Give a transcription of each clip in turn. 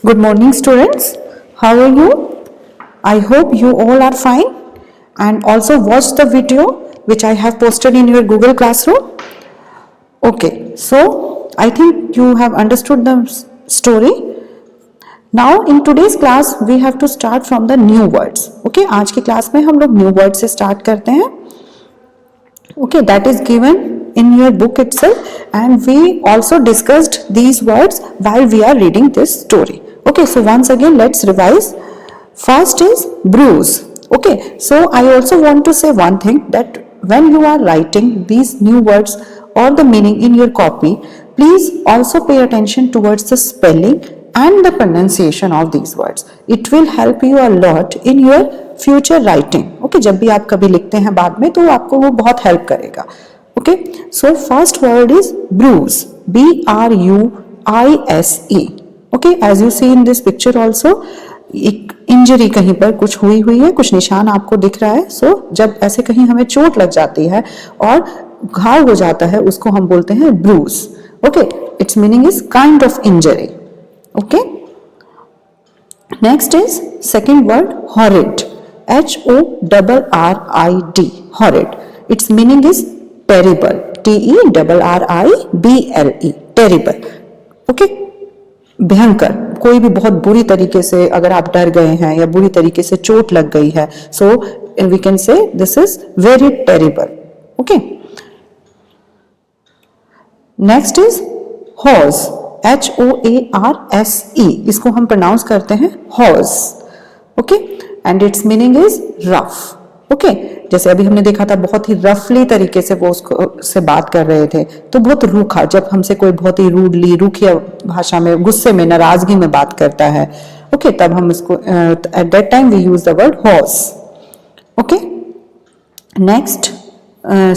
Good morning, students. How are you? I hope you all are fine and also watched the video which I have posted in your Google Classroom. Okay, so I think you have understood the story. Now in today's class we have to start from the new words. Okay, आज की class में हम लोग new words से start करते हैं. Okay, that is given in your book itself, and we also discussed these words while we are reading this story. Okay, so once again let's revise. First is bruise. Okay, so I also want to say one thing, that when you are writing these new words or the meaning in your copy, please also pay attention towards the spelling and the pronunciation of these words. It will help you a lot in your future writing. Okay, जब भी आप कभी लिखते हैं बाद में तो आपको वो बहुत हेल्प करेगा. Okay, so first word is bruise. B-R-U-I-S-E. Okay, as you see in this picture also, एक इंजरी कहीं पर कुछ हुई है, कुछ निशान आपको दिख रहा है. So जब ऐसे कहीं हमें चोट लग जाती है और घाव हो जाता है, उसको हम बोलते हैं bruise. Okay, its meaning is kind of injury. Okay, next is second word horrid. H-O-R-R-I-D. horrid. Its meaning is terrible. T-E-R-R-I-B-L-E. terrible. Okay, भयंकर. कोई भी बहुत बुरी तरीके से अगर आप डर गए हैं या बुरी तरीके से चोट लग गई है, so we can say this is very terrible. Okay, next is horse. H-O-A-R-S-E. इसको हम प्रोनाउंस करते हैं horse. Okay, and its meaning is rough. Okay, जैसे अभी हमने देखा था बहुत ही रफली तरीके से वो उसको से बात कर रहे थे, तो बहुत रूखा. जब हमसे कोई बहुत ही रूडली, रूखी भाषा में, गुस्से में, नाराजगी में बात करता है, ओके, तब हम इसको at that time we use the word horse. Okay, next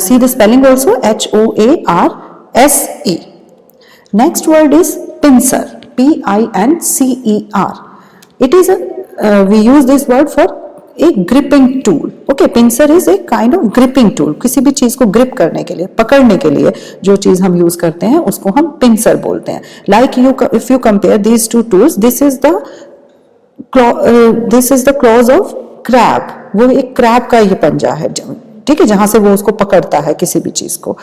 see the spelling also. H-O-A-R-S-E. Next word is pincer. P-I-N-C-E-R. It is we use this word for a gripping tool. Okay, pincer is a kind of gripping tool. किसी भी चीज को grip करने के लिए, पकड़ने के लिए जो चीज हम यूज करते हैं उसको हम pincer बोलते हैं. Like if you compare these two tools, this is the claws of crab. वो एक crab का ये पंजा है, ठीक है, जहां से वो उसको पकड़ता है किसी भी चीज को.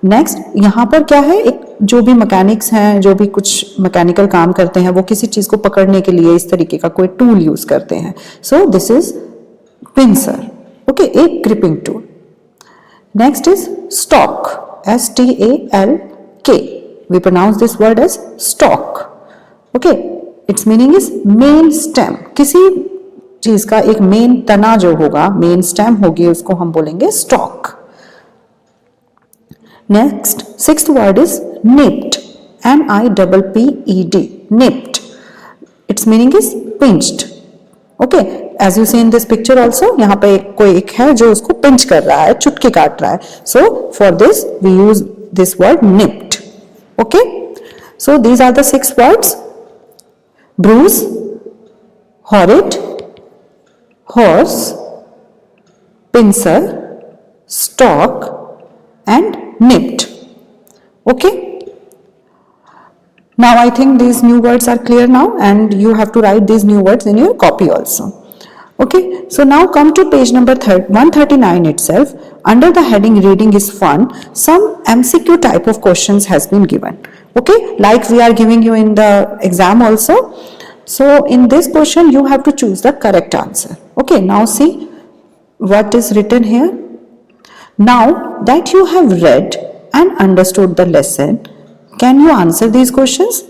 नेक्स्ट यहाँ पर क्या है, एक जो भी मैकेनिक्स हैं, जो भी कुछ मैकेनिकल काम करते हैं, वो किसी चीज को पकड़ने के लिए इस तरीके का कोई टूल यूज करते हैं. So this is pincer. Okay, एक gripping tool. Next is stalk. S-T-A-L-K. We pronounce this word as stalk. Okay, it's meaning is main stem. किसी चीज का एक मेन तना जो होगा, मेन स्टेम होगी, उसको हम बोलेंगे stock. Next sixth word is nipped. N-I-P-P-E-D. nipped. Its meaning is pinched. Okay, as you see in this picture also, यहाँ पे कोई एक है जो उसको pinch कर रहा है, चुटकी काट रहा है. So for this we use this word nipped. Okay, so these are the 6 words: bruise, horrid, horse, pincer, stalk, and nipped. Okay, now I think these new words are clear now, and you have to write these new words in your copy also. Okay, so now come to page number 139 itself. Under the heading reading is fun, some MCQ type of questions has been given. Okay, like we are giving you in the exam also. So in this question you have to choose the correct answer. Okay, now see what is written here. Now that you have read and understood the lesson, can you answer these questions?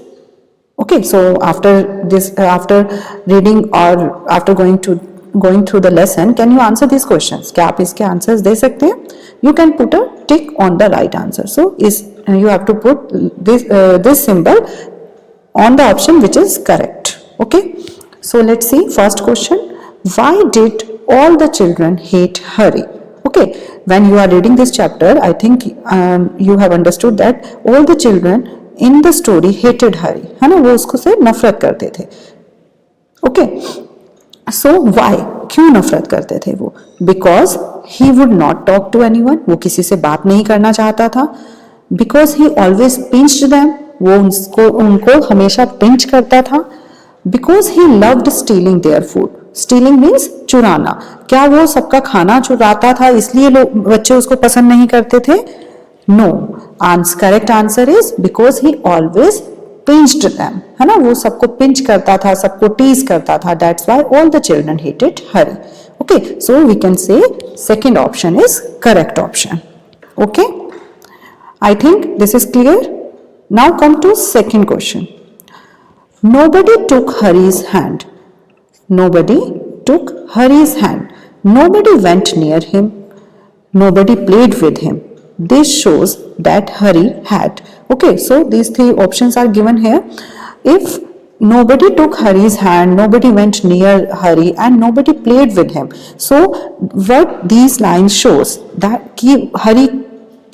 Okay, so after this, after reading or after going through the lesson, can you answer these questions? क्या आप इसके answers दे सकते हैं? You can put a tick on the right answer. So you have to put this symbol on the option which is correct. Okay, so let's see first question. Why did all the children hate Hari? Okay, when you are reading this chapter, I think you have understood that all the children in the story hated Hari. है ना, वो उसको से नफरत करते थे. Okay, so why? क्यों नफरत करते थे वो? Because he would not talk to anyone. वो किसी से बात नहीं करना चाहता था. Because he always pinched them, वो उनको हमेशा पिंच करता था. Because he loved stealing their food, stealing means चुराना. क्या वो सबका खाना चुराता था इसलिए लोग बच्चे उसको पसंद नहीं करते थे? No. Correct answer is because he always pinched them, है ना, वो सबको पिंच करता था, सबको टीज करता था. That's why all the children hated Hari. Okay, so we can say second option is correct option. Okay, I think this is clear. Now come to second question. Nobody took Hari's hand. Nobody took Hari's hand. Nobody went near him. Nobody played with him. This shows that Hari had. Okay, so these three options are given here. If nobody took Hari's hand, nobody went near Hari, and nobody played with him. So what these lines shows that कि Hari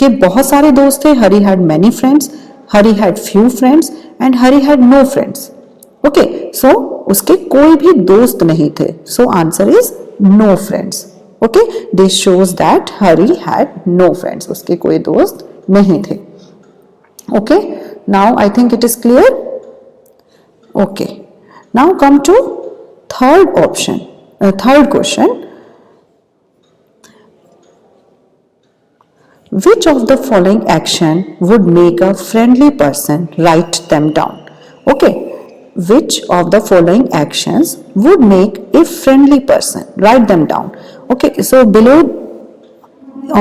के बहुत सारे दोस्त थे. Hari had many friends, Hari had few friends, and Hari had no friends. Okay, so उसके कोई भी दोस्त नहीं थे. So answer is no friends. Okay, this shows that Hari had no friends. उसके कोई दोस्त नहीं थे. Okay, now I think it is clear. Okay, now come to third option, third question. Which of the following action would make a friendly person? Write them down. Okay, which of the following actions would make a friendly person? Write them down. Okay, so below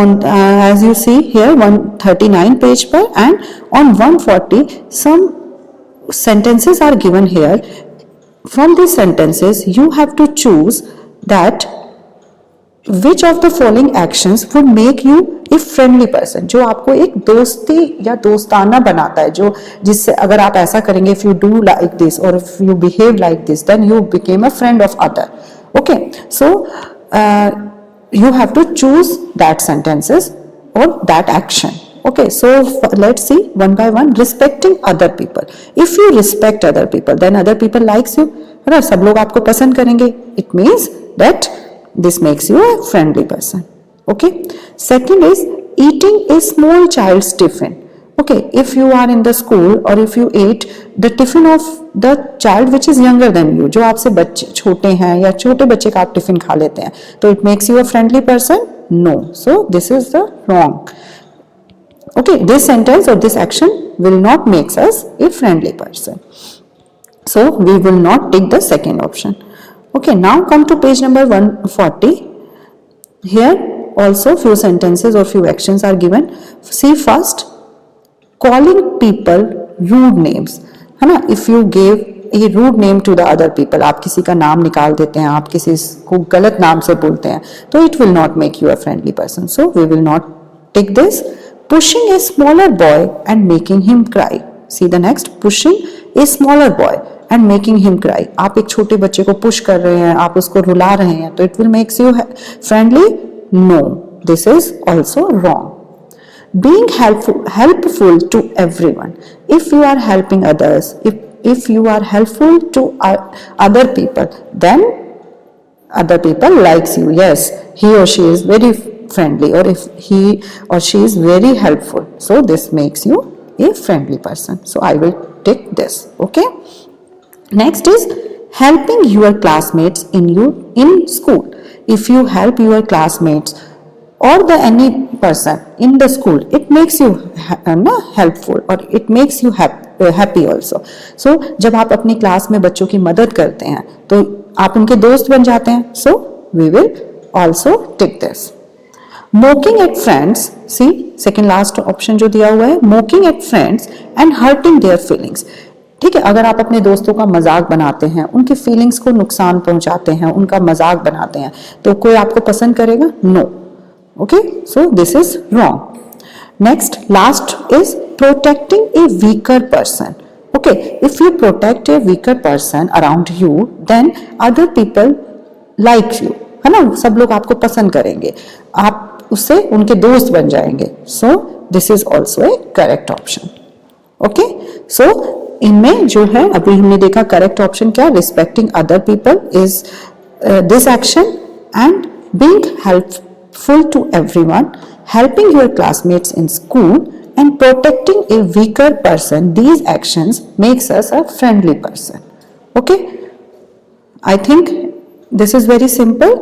on as you see here 139 page per, and on 140 some sentences are given here. From these sentences you have to choose that which of the following actions would make you a friendly person, जो आपको एक दोस्ती या दोस्ताना बनाता है, जो जिससे अगर आप ऐसा करेंगे, if you do like this or if you behave like this, then you became a friend of other. Okay, so you have to choose that sentences or that action. Okay, so let's see one by one. Respecting other people. If you respect other people, then other people likes you. है ना, सब लोग आपको पसंद करेंगे. It means that this makes you a friendly person. Okay. Second is eating a small child's tiffin. Okay, if you are in the school or if you ate the tiffin of the child which is younger than you, जो आपसे बच्चे छोटे हैं या छोटे बच्चे का आप टिफिन खा लेते हैं, तो it makes you a friendly person? No. So this is the wrong. Okay, this sentence or this action will not make us a friendly person. So we will not take the second option. Okay, now come to page number 140. Here also few sentences or few actions are given. See first, calling people rude names. है ना, if you gave a rude name to the other people, आप किसी का नाम निकाल देते हैं, आप किसी को गलत नाम से बोलते हैं, तो it will not make you a friendly person. So we will not take this. Pushing a smaller boy and making him cry. See the next, pushing a smaller boy and making him cry. आप एक छोटे बच्चे को push कर रहे हैं, आप उसको रुला रहे हैं, तो it will make you friendly? No, this is also wrong. Being helpful to everyone. If you are helping others, if you are helpful to other people, then other people likes you. Yes, he or she is very friendly, or if he or she is very helpful, so this makes you a friendly person. So I will take this. Okay, next is helping your classmates in school. If you help your classmates or the any person in the school, it makes you helpful or it makes you happy also. So जब आप अपनी class में बच्चों की मदद करते हैं तो आप उनके दोस्त बन जाते हैं. So we will also take this. Mocking at friends. See second last option जो दिया हुआ है, mocking at friends and hurting their feelings. ठीक है, अगर आप अपने दोस्तों का मजाक बनाते हैं, उनके फीलिंग्स को नुकसान पहुंचाते हैं, उनका मजाक बनाते हैं, तो कोई आपको पसंद करेगा? No. Okay, so this is wrong. Next last is protecting a weaker person. Okay, if you protect a weaker person around you, then other people like you. है ना, सब लोग आपको पसंद करेंगे, आप उससे उनके दोस्त बन जाएंगे. So this is also a correct option. Okay, so इनमें जो है अभी हमने देखा करेक्ट ऑप्शन क्या, respecting other people is this action, and being helpful to everyone, helping your classmates in school, and protecting a weaker person. These actions makes us a friendly person. Okay, I think this is very simple.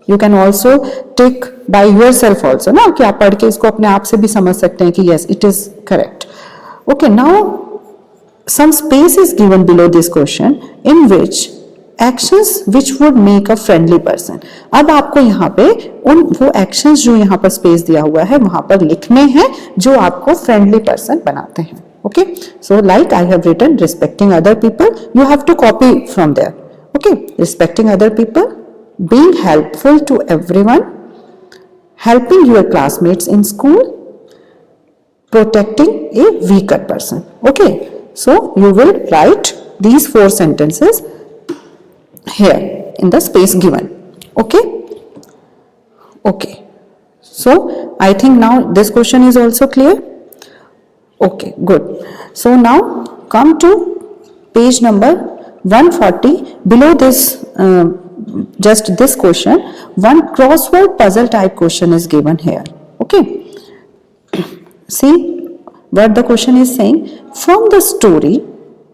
You can also take by yourself also ना, कि आप पढ़ के इसको अपने आप से भी समझ सकते हैं कि yes it is correct. Okay, now some space is given below this question in which actions which would make a friendly person. अब आपको यहाँ पे उन वो actions जो यहाँ पर space दिया हुआ है वहां पर लिखने हैं जो आपको friendly person बनाते हैं. Okay, so like I have written respecting other people, you have to copy from there. Okay, respecting other people, being helpful to everyone, helping your classmates in school, protecting a weaker person. Okay, so you will write these 4 sentences here in the space given. Okay, okay, so I think now this question is also clear. Okay, good. So now come to page number 140. Below this just this question, one crossword puzzle type question is given here. Okay, see what the question is saying. From the story,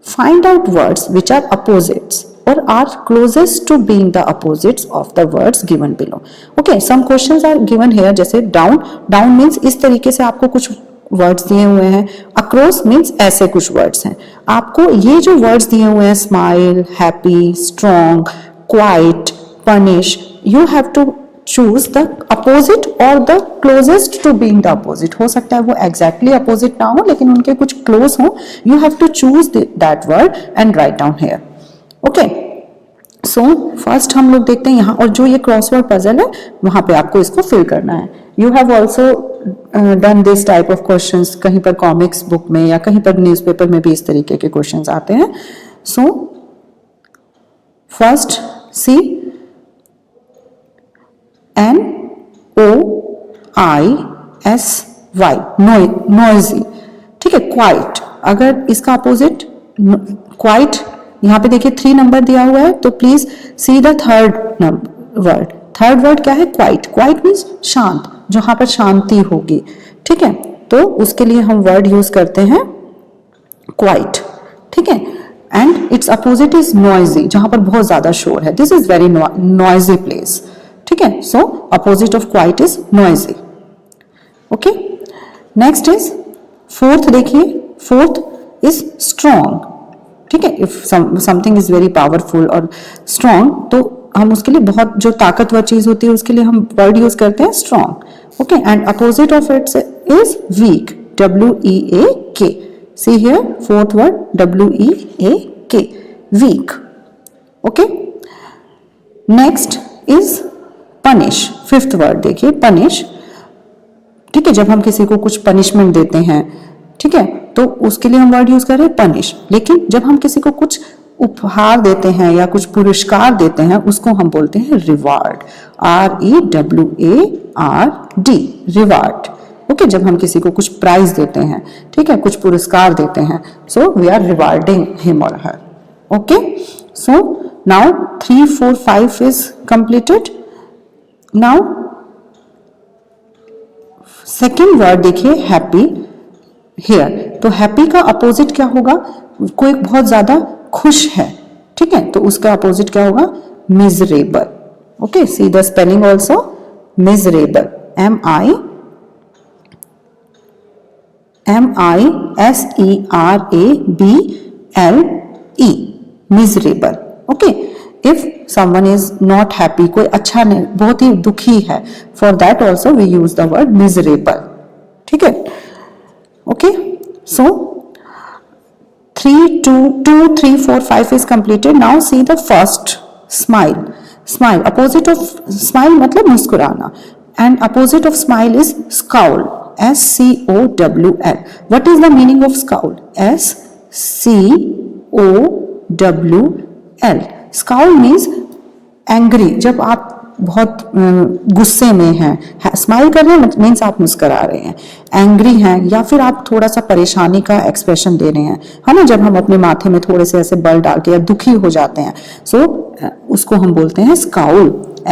find out words which are opposites or are closest to being the opposites of the words given below. Okay, some questions are given here. जैसे down, down means इस तरीके से आपको कुछ words दिए हुए हैं. Across means ऐसे कुछ वर्ड्स हैं. आपको ये जो वर्ड्स दिए हुए हैं smile, happy, strong, quiet, punish, you have to choose the opposite और the closest to being the opposite. हो सकता है वो एग्जैक्टली अपोजिट ना हो लेकिन उनके कुछ क्लोज हो. You have to choose that word and write down here. Okay, so first हम लोग देखते हैं यहाँ, और जो ये क्रॉसवर्ड पजल है वहां पे आपको इसको फिल करना है. You have also done this type of questions. कहीं पर कॉमिक्स बुक में या कहीं पर न्यूज़पेपर में भी इस तरीके के क्वेश्चंस आते हैं. सो फर्स्ट सी NOISY, नॉइजी. ठीक है, क्वाइट. अगर इसका अपोजिट क्वाइट, यहाँ पे देखिए 3 नंबर दिया हुआ है तो please see the third word. Third word क्या है? क्वाइट. क्वाइट मीन्स शांत, जहां पर शांति होगी. ठीक है, तो उसके लिए हम वर्ड यूज करते हैं क्वाइट. ठीक है, and it's opposite is noisy, जहां पर बहुत ज्यादा शोर है. This is very noisy place. ठीक है, सो opposite of quite is noisy. Okay, next is fourth. देखिए फोर्थ इज स्ट्रॉन्ग. ठीक है, if something is very powerful और स्ट्रॉन्ग तो हम उसके लिए बहुत जो ताकतवर चीज होती है उसके लिए हम वर्ड यूज करते हैं strong. Okay, and opposite of its is weak. WEAK. See here fourth word WEAK, weak. Okay, next is punish. Fifth word देखिए पनिश. ठीक है, जब हम किसी को कुछ पनिशमेंट देते हैं, ठीक है, तो उसके लिए हम वर्ड यूज कर रहे हैं पनिश. लेकिन जब हम किसी को कुछ उपहार देते हैं या कुछ पुरस्कार देते हैं उसको हम बोलते हैं रिवार्ड. REWARD, reward. ओके, जब हम किसी को कुछ प्राइज देते हैं, ठीक है, कुछ पुरस्कार देते हैं, so we are rewarding him और her. Okay, so now 3, 4, 5 is completed. Now second word देखिए हैप्पी हियर. तो हैप्पी का अपोजिट क्या होगा? कोई बहुत ज्यादा खुश है. ठीक है, तो उसका अपोजिट क्या होगा? Miserable. Okay, C the spelling also. Miserable, MISERABLE, miserable. Okay, if someone is not happy, कोई अच्छा नहीं, बहुत ही दुखी है, for that also we use the word miserable. ठीक है, okay, so 3, 2, 3, 4, 5 is completed. Now see the first, smile. Smile, opposite of smile मतलब मुस्कुराना, and opposite of smile is scowl. SCOWL. What is the meaning of scowl? SCOWL. Scowl means angry. जब आप बहुत गुस्से में हैं, स्माइल कर रहे हैं मीन्स आप मुस्कुरा रहे हैं. एंग्री हैं या फिर आप थोड़ा सा परेशानी का एक्सप्रेशन दे रहे हैं, है ना, जब हम अपने माथे में थोड़े से ऐसे बल डाल के या दुखी हो जाते हैं, सो उसको हम बोलते हैं scowl.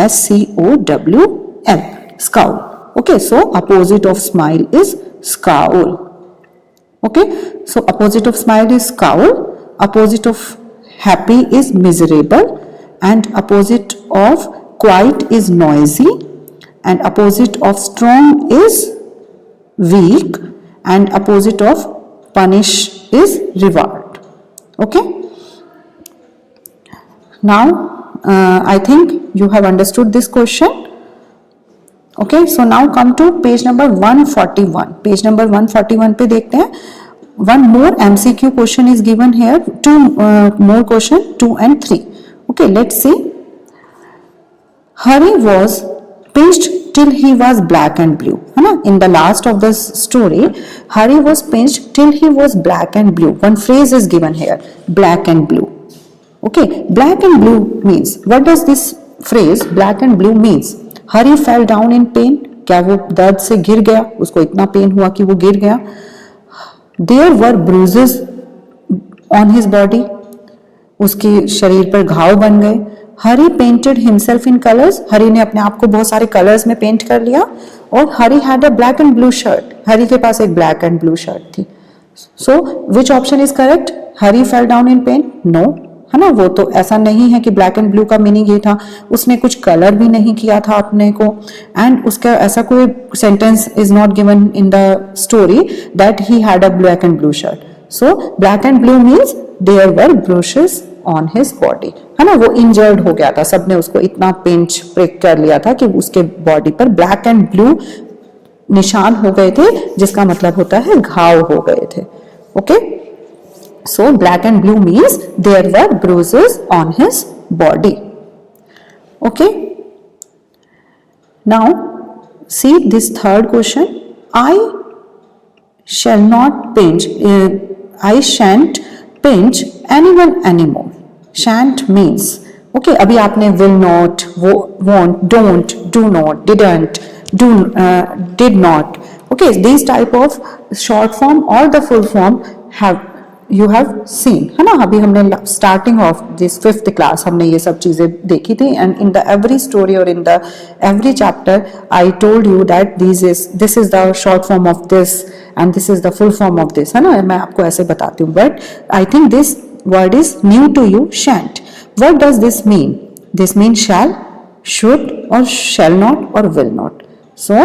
SCOWL, scowl. Okay, so opposite of smile is scowl. Okay, so opposite of smile is scowl, opposite of happy is miserable, and opposite of quiet is noisy, and opposite of strong is weak, and opposite of punish is reward. Okay, now I think you have understood this question. Okay, so now come to page number 141. Page number 141 पे देखते हैं. One more MCQ question is given here. Two more question, 2 and 3. Okay, let's see. Hari was pinched till he was black and blue. है ना? In the last of the story, Hari was pinched till he was black and blue. One phrase is given here, black and blue. Okay, black and blue means, what does this phrase black and blue means? Hari fell down in pain. क्या वो दर्द से गिर गया? उसको इतना pen हुआ कि वो गिर गया. There were bruises on his body. उसके शरीर पर घाव बन गए. Hari painted himself in colors. हरी ने अपने आप को बहुत सारे कलर्स में पेंट कर लिया. और Hari had a black and blue shirt. हरी के पास एक black and blue shirt थी. So which option is correct? Hari fell down in pain? No. है ना, वो तो ऐसा नहीं है कि ब्लैक एंड ब्लू का मीनिंग ये था. उसने कुछ कलर भी नहीं किया था अपने को, एंड उसका ऐसा कोई sentence is not given in the story that he had a black and blue shirt. So black and blue means there were bruises on his body. है ना, वो इंजर्ड हो गया था, सबने उसको इतना पिंच प्रिक कर लिया था कि उसके बॉडी पर ब्लैक एंड ब्लू निशान हो गए थे, जिसका मतलब होता है घाव हो गए थे. Okay, so black and blue means there were bruises on his body. Okay, now see this third question. I shall not pinch, I shan't pinch anyone anymore. Shan't means, okay, अभी आपने will not, won't, don't, do not, didn't, did not. Okay, these type of short form or the full form you have seen, है ना. अभी हमने starting of this 5th class हमने ये सब चीजें देखी थी, and in the every story or in the every chapter I told you that this is the short form of this and this is the full form of this, है ना. मैं आपको ऐसे बताती हूँ, but I think this word is new to you, shan't. What does this mean? This means shall, should, or shall not, or will not. So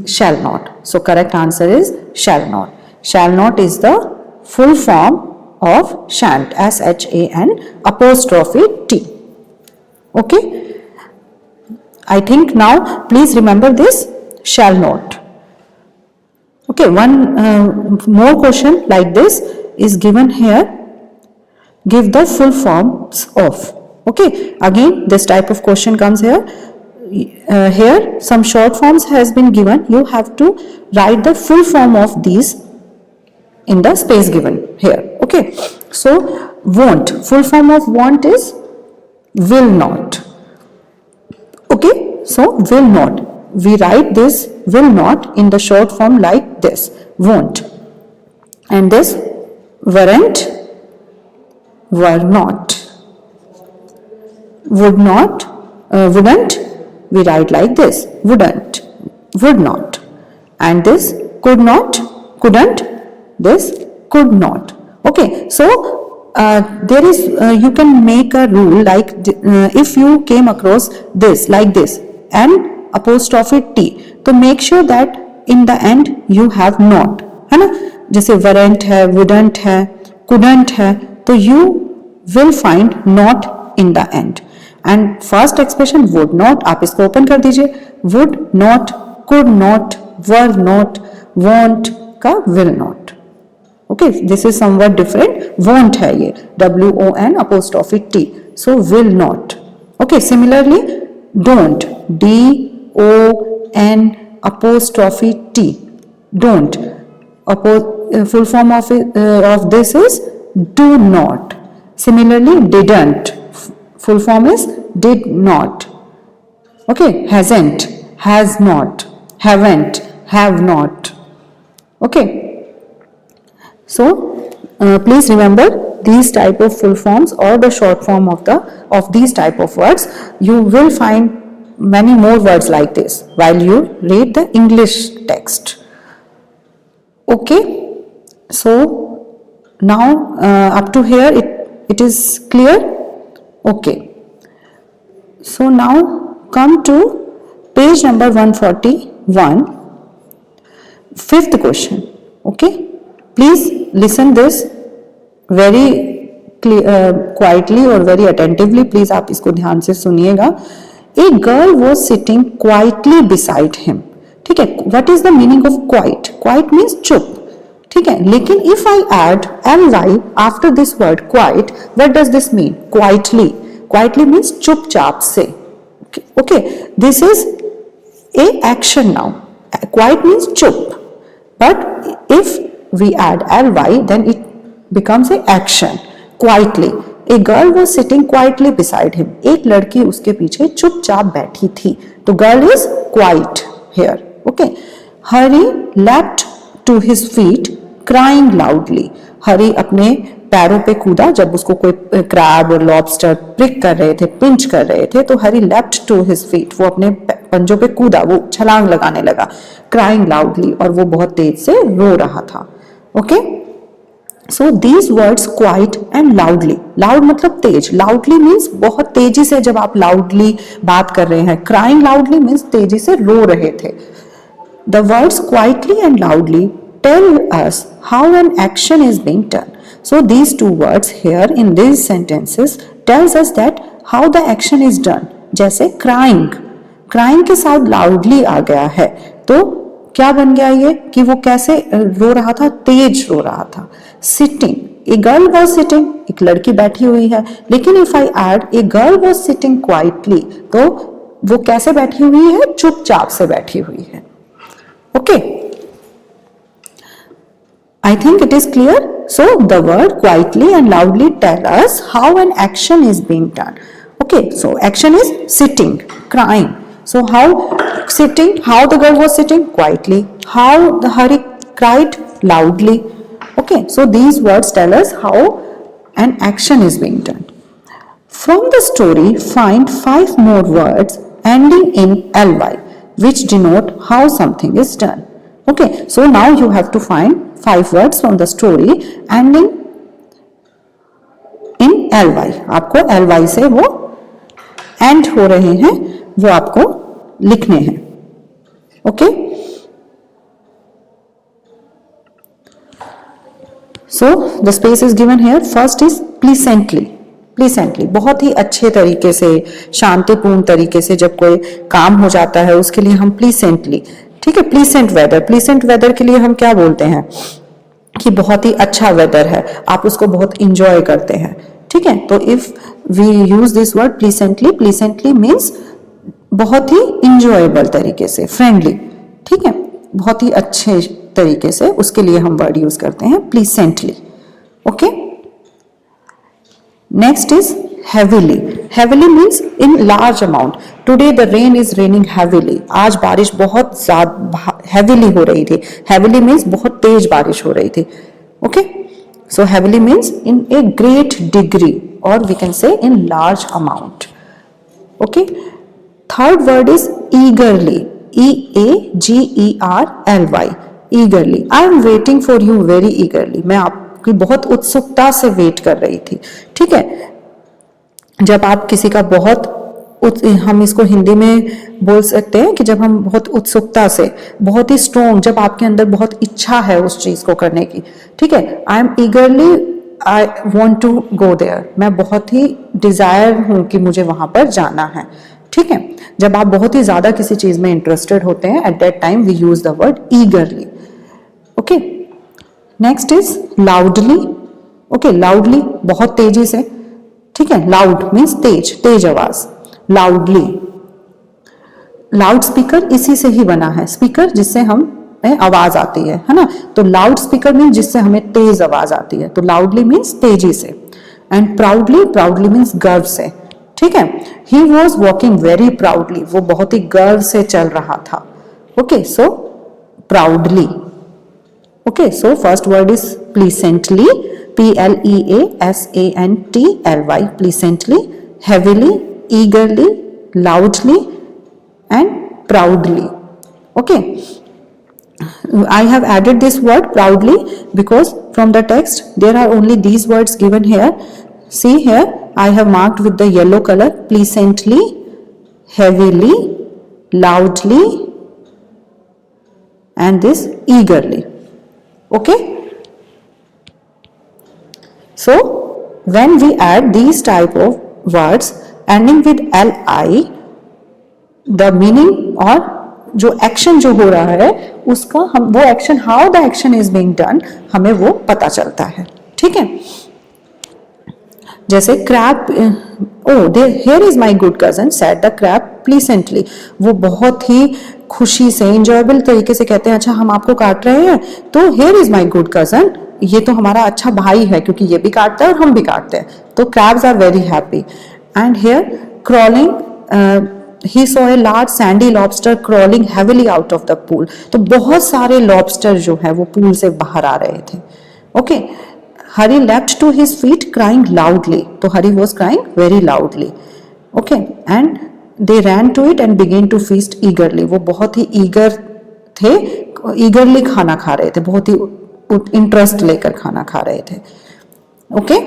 shall not. So correct answer is shall not. Shall not is the full form of shan't, S-H-A-N apostrophe T. Okay, I think now please remember this shall not. Okay, one more question like this is given here. Give the full forms of. Okay, again this type of question comes here. Here some short forms has been given. You have to write the full form of these in the space given here. Okay, so won't, full form of want is will not. Okay, so will not, we write this will not in the short form like this, won't. And this weren't, were not. Would not, wouldn't, we write like this, wouldn't, would not. And this could not, couldn't, this could not. Okay, so there is you can make a rule like if you came across this like this and apostrophe T, तो make sure that in the end you have not, है ना. जैसे weren't है, wouldn't है, couldn't है, तो you will find not in the end. And first expression would not, आप इसको open कर दीजिए, would not, could not, were not, won't का will not. Okay, this is somewhat different. Won't है ये, W-O-N apostrophe T. So will not. Okay, similarly don't, D-O-N apostrophe T. Don't. Full form of this is do not. Similarly didn't. Full form is did not. Okay, hasn't, has not, haven't, have not. Okay, so please remember these type of full forms or the short form of these type of words. You will find many more words like this while you read the English text. Okay, so now up to here it is clear. Okay, so now come to page number 141, fifth question. Okay, please listen this very quietly और very attentively. Please आप इसको ध्यान से सुनिएगा. A girl was sitting quietly beside him. ठीक है, what is the meaning of quiet? Quiet means चुप. ठीक है, लेकिन if I add ly after this word quiet, what does this mean? Quietly. Quietly means चुपचाप से. Okay, this is a action now. Quiet means चुप. But if we add ly, then it becomes a action. Quietly. A girl was sitting quietly beside him. एक लड़की उसके पीछे चुपचाप बैठी थी. तो girl is quiet here. Okay. Hari leapt to his feet, crying loudly. हरी अपने पैरों पे कूदा जब उसको कोई क्रैब और लॉबस्टर प्रिक कर रहे थे, पिंच कर रहे थे. तो हरी leapt to his feet. वो अपने पंजों पे कूदा, वो छलांग लगाने लगा. Crying loudly. और वो बहुत तेज से रो रहा था. Okay. So these words quiet and loudly. Loud मतलब तेज. Loudly means बहुत तेजी से जब आप loudly बात कर रहे हैं. Crying loudly means तेजी से रो रहे थे. The words quietly and loudly tell us how an action is being done. So these two words here in these sentences tells us that how the action is done. जैसे crying. Crying के साथ loudly आ गया है. तो क्या बन गया ये कि वो कैसे रो रहा था? तेज रो रहा था. Sitting. A girl was sitting. एक लड़की बैठी हुई है. लेकिन if I add a girl was sitting quietly, तो वो कैसे बैठी हुई है? चुपचाप से बैठी हुई है. Okay. I think it is clear. So the word quietly and loudly tell us how an action is being done. Okay. So action is sitting, crying. So how sitting? How the girl was sitting? Quietly. How the Hari cried? Loudly. Okay, so these words tell us how an action is being done. From the story, find 5 more words ending in ly, which denote how something is done. Okay, so now you have to find 5 words from the story ending in ly. आपको ly से वो end हो रहे हैं, वो आपको लिखने हैं. Okay. So the space is given here. First is pleasantly. Pleasantly बहुत ही अच्छे तरीके से, शांतिपूर्ण तरीके से जब कोई काम हो जाता है उसके लिए हम pleasantly. ठीक है. प्लीसेंट वेदर. प्लीसेंट वेदर के लिए हम क्या बोलते हैं कि बहुत ही अच्छा वेदर है, आप उसको बहुत इंजॉय करते हैं. ठीक है. तो if we use this word pleasantly, pleasantly means बहुत ही इंजॉयबल तरीके से, फ्रेंडली. ठीक है. बहुत ही अच्छे तरीके से, उसके लिए हम वर्ड यूज करते हैं pleasantly. Okay. Next is heavily. Heavily means in large amount. Today the rain is raining heavily. आज बारिश बहुत ज्यादा heavily हो रही थी. Heavily means बहुत तेज बारिश हो रही थी. Okay. So heavily means in a great degree, or we can say in large amount. Okay. Third word is eagerly. EAGERLY. Eagerly. I am waiting for you very eagerly. मैं आपकी बहुत उत्सुकता से वेट कर रही थी. ठीक है. जब आप किसी का बहुत हम इसको हिंदी में बोल सकते हैं कि जब हम बहुत उत्सुकता से, बहुत ही स्ट्रॉन्ग, जब आपके अंदर बहुत इच्छा है उस चीज को करने की. ठीक है. I am eagerly, I want to go there. मैं बहुत ही डिजायर हूं कि मुझे वहां पर जाना है. ठीक है. जब आप बहुत ही ज्यादा किसी चीज में इंटरेस्टेड होते हैं, at that time we use the word eagerly. Okay. Next is loudly. Okay. Loudly बहुत तेजी से. ठीक है. लाउड मीन्स तेज, तेज आवाज. लाउडली. लाउड स्पीकर इसी से ही बना है. स्पीकर जिससे हम आवाज आती है ना. तो लाउड स्पीकर मीन्स जिससे हमें तेज आवाज आती है. तो लाउडली मीन्स तेजी से. एंड प्राउडली, प्राउडली मीन्स गर्व से. ठीक है. He was walking very proudly. वो बहुत ही गर्व से चल रहा था. Okay. So proudly. Okay. So first word is pleasantly. PLEASANTLY. Pleasantly, heavily, eagerly, loudly and proudly. Okay. I have added this word proudly because from the text there are only these words given here. See here, I have marked with the yellow color: pleasantly, heavily, loudly, and this eagerly. Okay. So when we add these type of words ending with li, the meaning और जो action जो हो रहा है उसका हम वो action, how the action is being done, हमें वो पता चलता है. ठीक है. जैसे crab, oh here is my good cousin said the crab pleasantly, वो बहुत ही खुशी से इंजॉयबल तरीके से कहते हैं अच्छा हम आपको काट रहे हैं तो here is my good cousin, ये तो हमारा अच्छा भाई है क्योंकि ये भी काटता है और हम भी काटते हैं. तो crabs are very happy. And here crawling, he saw a large sandy lobster crawling heavily out of the pool. तो बहुत सारे lobster जो है वो पूल से बाहर आ रहे थे. Okay. Hari leapt to his feet crying loudly. तो Hari was crying very loudly. Okay. And they ran to it and began to feast eagerly. वो बहुत ही eager थे, eagerly खाना खा रहे थे, बहुत ही इंटरेस्ट लेकर खाना खा रहे थे. Okay.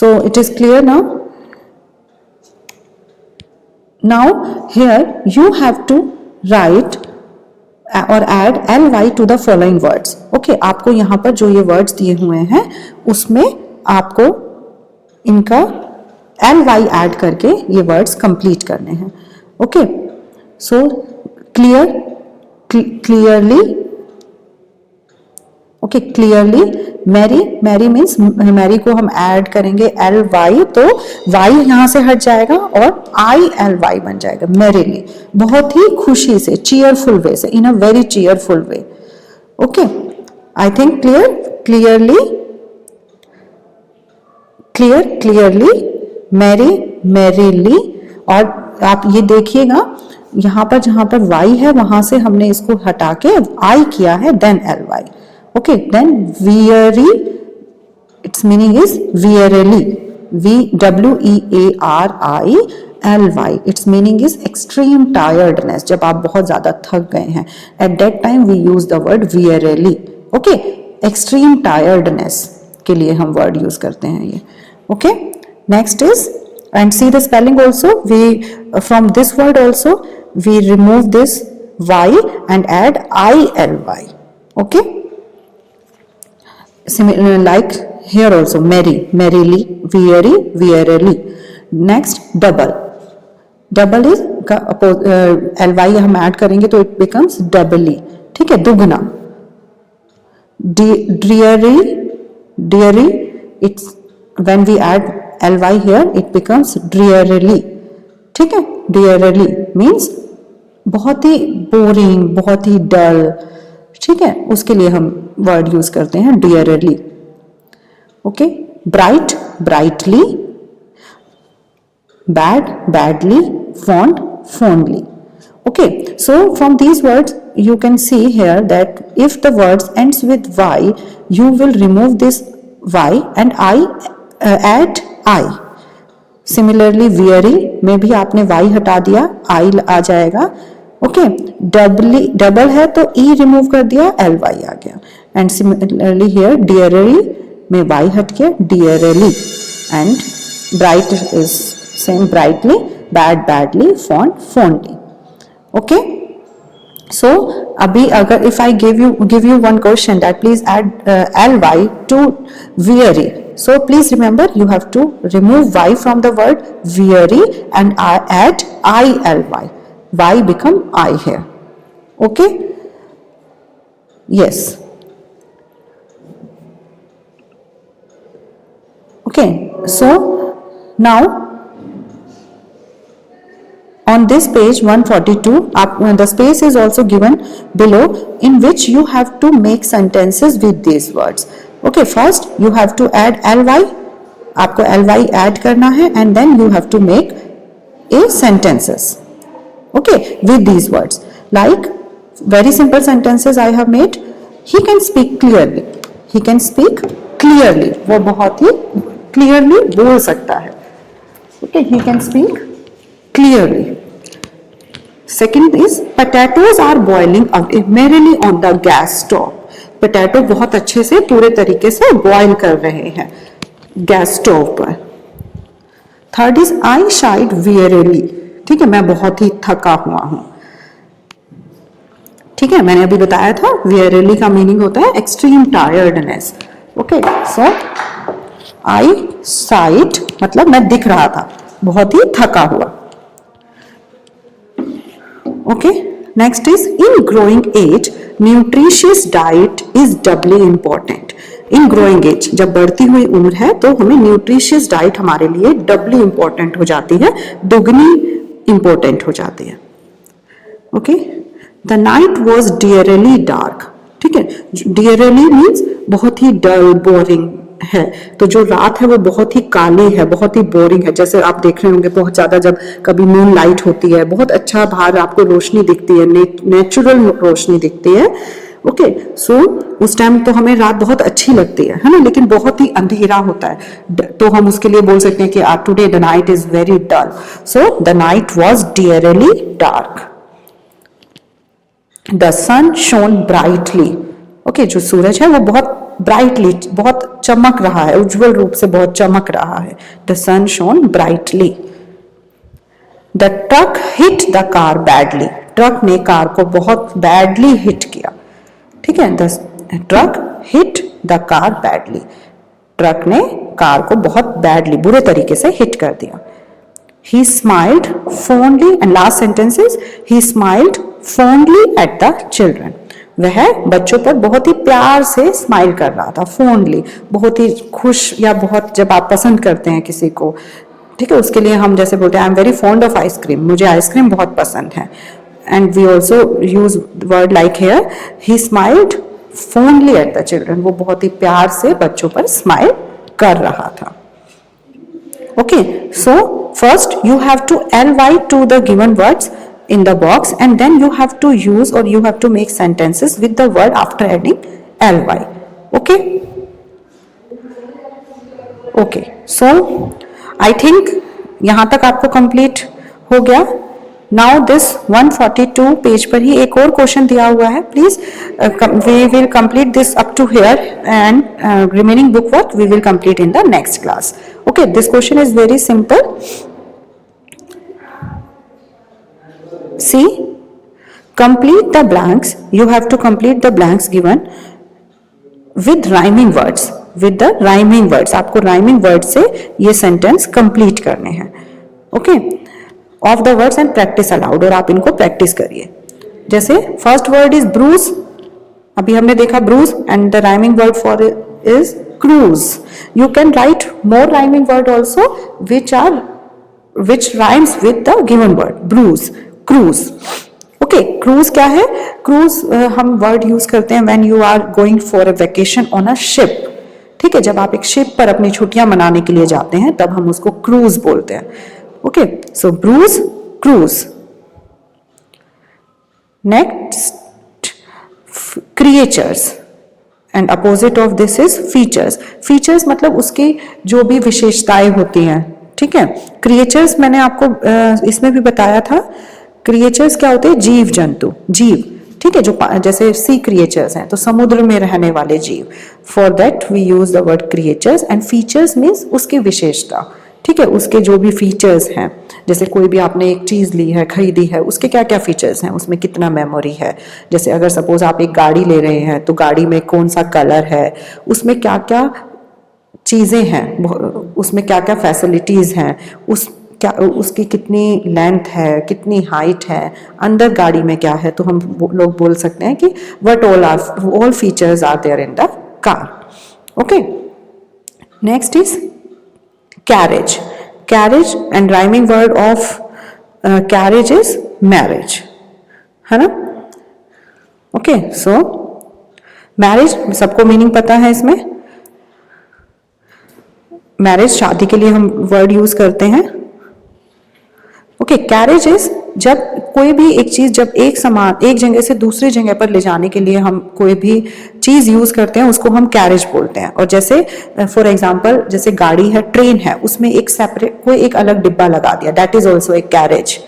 So it is clear now. Now here you have to write or add ly to the following words. Okay, आपको यहाँ पर जो ये words दिए हुए हैं उसमें आपको इनका ly add करके ये words complete करने हैं. Okay, so clearly. Okay, clearly. Merry means merry को हम ऐड करेंगे ly, तो y यहाँ से हट जाएगा और ily बन जाएगा मैरीली. बहुत ही खुशी से, चीयरफुल वे से, in a very cheerful way. Okay, I think clearly, clearly, merrily. और आप ये देखिएगा यहाँ पर जहां पर y है वहां से हमने इसको हटा के I किया है, then ly. Okay, then weary, its meaning is wearily, wearily, its meaning is extreme tiredness, जब आप बहुत ज्यादा थक गए हैं. At that time we use the word wearily. Okay, extreme tiredness के लिए हम word use करते हैं ये. Okay, next is, and see the spelling also, we from this word also we remove this y and add ily. Okay. Similar, like here also, merrily, wearily. Next, double is ly हम add करेंगे तो it becomes doubly. ठीक है, दुगना. dreary, it's when we add ly here it becomes drearily. ठीक है, drearily means बहुत ही boring, बहुत ही डल. ठीक है, उसके लिए हम वर्ड यूज करते हैं drearily. Okay, bright, brightly, bad, badly, fond, fondly. Okay, so from these words you can see here that if the words ends with y, you will remove this y and add I. Similarly, weary में भी आपने y हटा दिया, I आ जाएगा. Okay, double है तो ई remove कर दिया, ly आ गया. एंड सिमिलरली हियर डियरली में y हट गया, dearly. And bright is same, brightly, bad, badly, fond, fondly. Okay, so अभी अगर if I give you one question that please add ly to weary, so please remember you have to remove y from the word weary and add ily. Y become I here. Okay, yes. Okay, so now on this page 142 the space is also given below in which you have to make sentences with these words. Okay, first you have to add ly, आपको ly add करना है and then you have to make a sentences. Okay, with these words, like very simple sentences I have made. He can speak clearly. He can speak clearly. वो बहुत ही clearly बोल सकता है. Okay, he can speak clearly. Second is potatoes are boiling merrily on the gas stove. Potato बहुत अच्छे से पूरे तरीके से बॉयल कर रहे हैं गैस स्टोव पर। Third is I shied wearily, ठीक है, मैं बहुत ही थका हुआ हूं। ठीक है, मैंने अभी बताया था wearily का मीनिंग होता है extreme tiredness. Okay, so I sighed मतलब मैं दिख रहा था, बहुत ही थका हुआ। Okay, next is in growing age nutritious diet is doubly important. In growing age, जब बढ़ती हुई उम्र है तो हमें न्यूट्रिशियस डाइट हमारे लिए डबली इंपॉर्टेंट हो जाती है, दुगनी इंपॉर्टेंट हो जाती है। Okay, the night was dearly dark. ठीक है, डियरली मीन्स बहुत ही डल बोरिंग है, तो जो रात है वो बहुत ही काली है, बहुत ही बोरिंग है। जैसे आप देख रहे होंगे बहुत ज्यादा जब कभी मून लाइट होती है, बहुत अच्छा बाहर आपको रोशनी दिखती है, नेचुरल रोशनी दिखती है। ओके, सो उस टाइम तो हमें रात बहुत अच्छी लगती है ना, लेकिन बहुत ही अंधेरा होता है, तो हम उसके लिए बोल सकते हैं कि today the night is very dull, so the night was dearly dark. The sun shone brightly. Okay, जो सूरज है वो बहुत ब्राइटली, बहुत चमक रहा है, उज्जवल रूप से बहुत चमक रहा है। The sun shone brightly. The truck hit the car badly. Truck ने कार को बहुत बैडली हिट किया। ठीक है, the truck hit the car badly. Truck ने कार को बहुत बैडली, बुरे तरीके से हिट कर दिया। He smiled fondly, and last sentence is he smiled fondly at the children. वह बच्चों पर बहुत ही प्यार से स्माइल कर रहा था, फोनली, बहुत ही खुश, या बहुत जब आप पसंद करते हैं किसी को, ठीक है, उसके लिए हम जैसे बोलते हैं I am very fond of ice cream, मुझे आइसक्रीम बहुत पसंद है। And we also use word like here, he smiled fondly at the children, वो बहुत ही प्यार से बच्चों पर स्माइल कर रहा था। Okay, so first you have to ly to the given words in the box, and then you have to use or you have to make sentences with the word after adding ly. Okay? Okay, so I think यहाँ तक आपको complete हो गया। Now this 142 page पर ही एक और question दिया हुआ है, please we will complete this up to here, and remaining book work we will complete in the next class. Okay, this question is very simple. See, complete the blanks. You have to complete the blanks given with rhyming words. With the rhyming words, आपको rhyming words से ये sentence complete करने हैं। Okay, of the words and practice aloud, और आप इनको practice करिए। जैसे first word is bruise, अभी हमने देखा bruise, and the rhyming word for it is cruise. You can write more rhyming word also which rhymes with the given word. Bruise, cruise. Okay, cruise क्या है? Cruise हम word use करते हैं when you are going for a vacation on a ship. ठीक है, जब आप एक शिप पर अपनी छुट्टियां मनाने के लिए जाते हैं तब हम उसको क्रूज बोलते हैं। Okay, so bruise, cruise. Next, creatures, and opposite of this is features. Features मतलब उसकी जो भी विशेषताएं होती हैं। ठीक है, क्रिएचर्स मैंने आपको इसमें भी बताया था, क्रिएचर्स क्या होते हैं? जीव जंतु, जीव। ठीक है, जो जैसे सी क्रिएचर्स हैं तो समुद्र में रहने वाले जीव। For that we use the word creatures, and features means उसकी विशेषता। ठीक है, उसके जो भी फीचर्स हैं, जैसे कोई भी आपने एक चीज ली है, खरीदी है, उसके क्या क्या फीचर्स हैं, उसमें कितना मेमोरी है। जैसे अगर सपोज आप एक गाड़ी ले रहे हैं तो गाड़ी में कौन सा कलर है, उसमें क्या क्या चीजें हैं, उसमें क्या क्या फैसिलिटीज हैं, उसकी कितनी लेंथ है, कितनी हाइट है, अंदर गाड़ी में क्या है, तो हम लोग बोल सकते हैं कि what all features are there in the car. Okay, next is carriage. Carriage and rhyming word of carriage is marriage, है ना? ओके, सो मैरिज सबको मीनिंग पता है इसमें। मैरिज शादी के लिए हम वर्ड यूज करते हैं। ओके, कैरेज इज जब कोई भी एक चीज, जब एक सामान एक जगह से दूसरी जगह पर ले जाने के लिए हम कोई भी चीज यूज करते हैं उसको हम कैरेज बोलते हैं। और जैसे फॉर एग्जांपल जैसे गाड़ी है, ट्रेन है, उसमें एक सेपरेट कोई एक अलग डिब्बा लगा दिया, दैट इज ऑल्सो एक कैरेज।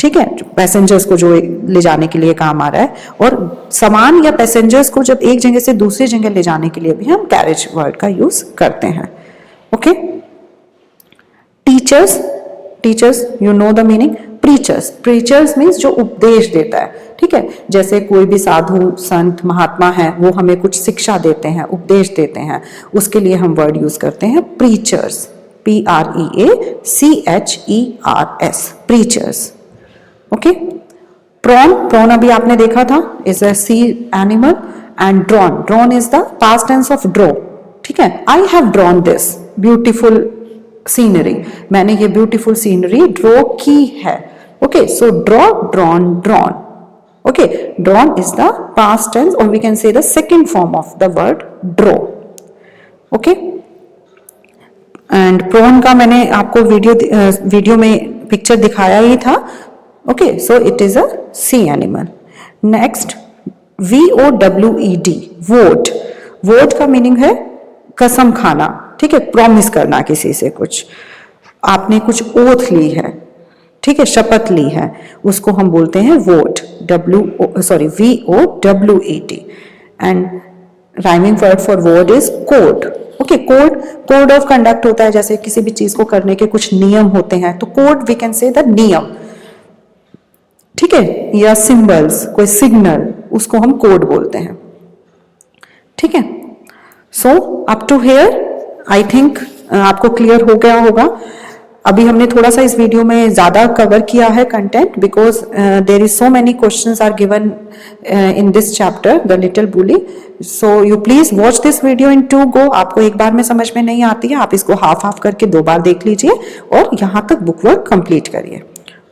ठीक है, पैसेंजर्स को जो ले जाने के लिए काम आ रहा है, और सामान या पैसेंजर्स को जब एक जगह से दूसरी जगह ले जाने के लिए भी हम कैरेज वर्ड का यूज करते हैं। Okay, teachers, teachers you know the meaning. Preachers, preachers means जो उपदेश देता है, ठीक है, जैसे कोई भी साधु संत महात्मा है वो हमें कुछ शिक्षा देते हैं, उपदेश देते हैं, उसके लिए हम वर्ड यूज करते हैं preachers, PREACHERS, preachers. Okay, prawn, prawn अभी आपने देखा था, is a sea animal, and drawn, drawn is the past tense of draw, ठीक है। I have drawn this beautiful scenery, मैंने ये ब्यूटीफुल सीनरी ड्रॉ की है। Okay, so draw, drawn, drawn. Okay, drawn is the past tense, और we can say the second form of the word draw. Okay, and prawn का मैंने आपको video में picture दिखाया ही था। Okay, so it is a sea animal. Next, VOWED, vowed, vowed का meaning है कसम खाना, ठीक है, प्रॉमिस करना किसी से कुछ, आपने कुछ ओथ ली है, ठीक है, शपथ ली है, उसको हम बोलते हैं vote, VOWED। And rhyming word for word is code. Okay, code, code of conduct होता है, जैसे किसी भी चीज को करने के कुछ नियम होते हैं, तो code we can say the नियम, ठीक है, या सिंबल्स, कोई सिग्नल, उसको हम कोड बोलते हैं, ठीक है। So up to here I think आपको क्लियर हो गया होगा। अभी हमने थोड़ा सा इस वीडियो में ज्यादा कवर किया है content, because there is so many questions are given in this chapter the little bully. So you please watch this video in 2 go. आपको एक बार में समझ में नहीं आती है, आप इसको हाफ हाफ करके 2 बार देख लीजिए और यहाँ तक बुक वर्क कंप्लीट करिए।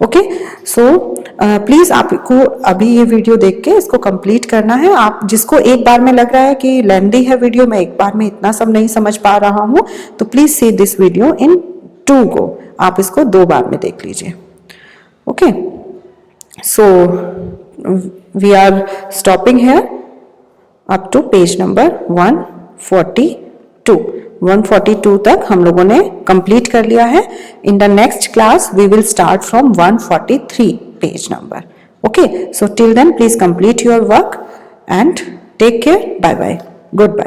ओके, सो प्लीज आपको अभी ये वीडियो देख के इसको कंप्लीट करना है। आप जिसको एक बार में लग रहा है कि लेंदी है वीडियो, मैं एक बार में इतना सब नहीं समझ पा रहा हूँ, तो please see this video in 2 go, आप इसको 2 बार में देख लीजिए। Okay, so we are stopping here up to page number 142। 142 तक हम लोगों ने कंप्लीट कर लिया है। In the next class we will start from 143 page number. Okay, so till then please complete your work and take care. Bye bye, good bye.